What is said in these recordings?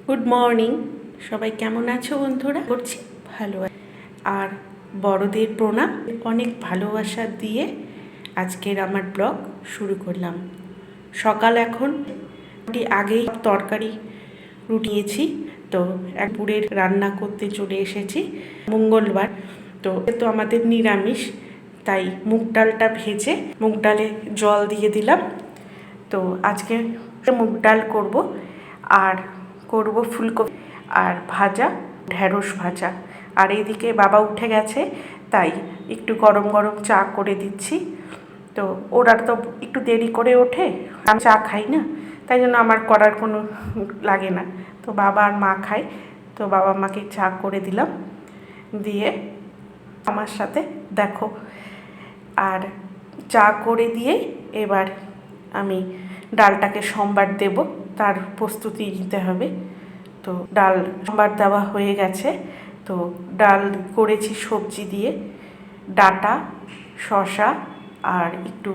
Good morning, সবাই কেমন আছো বন্ধুরা? করছি ভালো। আর বড়দের প্রণাম, অনেক ভালোবাসা দিয়ে আজকের আমার ব্লগ শুরু করলাম। সকাল এখন আগেই তরকারি রুটিয়েছি, তো পুরের রান্না করতে চলে এসেছি। মঙ্গলবার তো আমাদের নিরামিষ, তাই মুগ ডালটা ভেজে মুগ ডালে জল দিয়ে দিলাম। তো আজকে মুগ ডাল করব, আর করব ফুলকপি আর ভাজা, ঢেঁড়স ভাজা। আর এইদিকে বাবা উঠে গেছে, তাই একটু গরম গরম চা করে দিচ্ছি। তো ওরা তো একটু দেরি করে ওঠে, আমি চা খাই না, তাই জন্য আমার করার কোনো লাগে না। তো বাবা আর মা খায়, তো বাবা মাকে চা করে দিলাম, দিয়ে আমার সাথে দেখো। আর চা করে দিয়ে এবার আমি ডালটাকে সম্বার দেব, তার প্রস্তুতি নিতে হবে। তো ডাল সম্বার দেওয়া হয়ে গেছে। তো ডাল করেছি সবজি দিয়ে, ডাঁটা, শসা আর একটু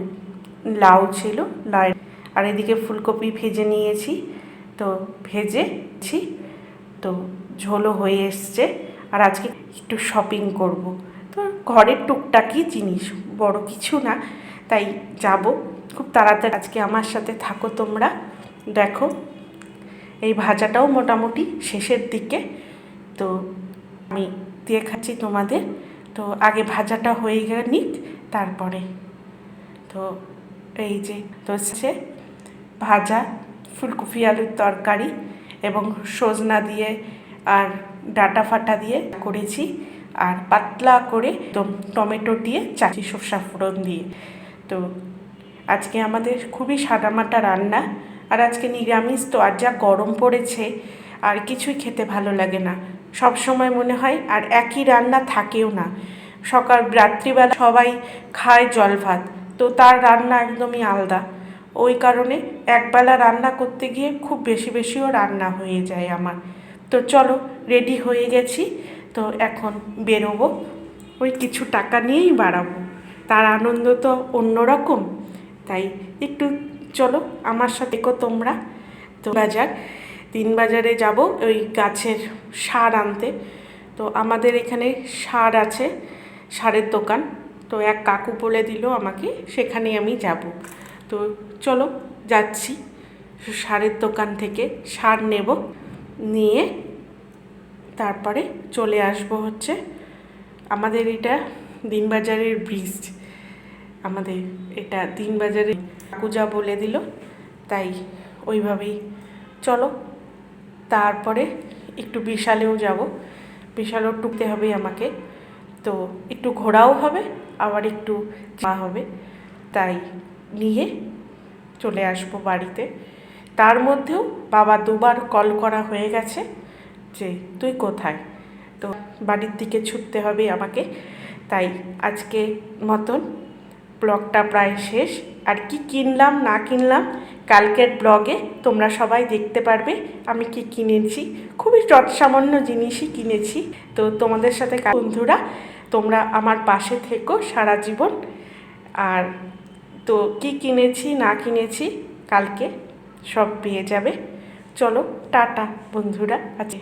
লাউ ছিল, লাউ। আর এদিকে ফুলকপি ভেজে নিয়েছি, তো ভেজেছি, তো ঝোলও হয়ে এসছে। আর আজকে একটু শপিং করব, তো ঘরের টুকটাকি জিনিস, বড় কিছু না, তাই যাব খুব তাড়াতাড়ি। আজকে আমার সাথে থাকো তোমরা, দেখো। এই ভাজাটাও মোটামুটি শেষের দিকে, তো আমি দিয়ে খাচ্ছি তোমাদের। তো আগে ভাজাটা হয়ে গেলে তারপরে। তো এই যে তো হচ্ছে ভাজা, ফুলকপি আলুর তরকারি এবং সজনা দিয়ে আর ডাঁটা ফাটা দিয়ে করেছি, আর পাতলা করে টমেটো দিয়ে চাচি সর্ষা ফোড়ন দিয়ে। তো আজকে আমাদের খুবই সাদামাটা রান্না। আর আজকে নিরামিষ, তো আর যা গরম পড়েছে আর কিছুই খেতে ভালো লাগে না। সব সময় মনে হয় আর একই রান্না থাকেও না। সকাল রাত্রিবেলা সবাই খায় জল ভাত, তো তার রান্না একদমই আলাদা। ওই কারণে একবেলা রান্না করতে গিয়ে খুব বেশিও রান্না হয়ে যায় আমার। তো চলো, রেডি হয়ে গেছি, তো এখন বেরোবো। ওই কিছু টাকা নিয়েই বাড়াবো, তার আনন্দ তো অন্যরকম। তাই একটু চলো আমার সাথে তোমরা। তো বাজারে যাব ওই গাছের সার আনতে। তো আমাদের এখানে সার আছে, সারের দোকান। তো এক কাকু বলে দিল আমাকে, সেখানে আমি যাব। তো চলো যাচ্ছি, সারের দোকান থেকে সার নেব, নিয়ে তারপরে চলে আসবো হচ্ছে আমাদের এটা দিনবাজারের ব্রিজ। আমাদের এটা দিনবাজারে কাকু যা বলে দিল, তাই ওইভাবেই চলো। তারপরে একটু বিশালেও যাব, বিশালেও টুকতে হবে আমাকে। তো একটু ঘোরাও হবে, আবার একটু চা হবে, তাই নিয়ে চলে আসবো বাড়িতে। তার মধ্যেও বাবা দুবার কল করা হয়ে গেছে যে তুই কোথায়। তো বাড়ির দিকে ছুটতে হবে আমাকে। তাই আজকে মতন ব্লগটা প্রায় শেষ। আর কি কিনলাম না কিনলাম কালকের ব্লগে তোমরা সবাই দেখতে পারবে আমি কি কিনেছি। খুবই সামান্য জিনিসই কিনেছি। তো তোমাদের সাথে বন্ধুরা, তোমরা আমার পাশে থেকো সারা জীবন। আর তো কি কিনেছি না কিনেছি কালকে সব পেয়ে যাবে। চলো টাটা বন্ধুরা, আছে।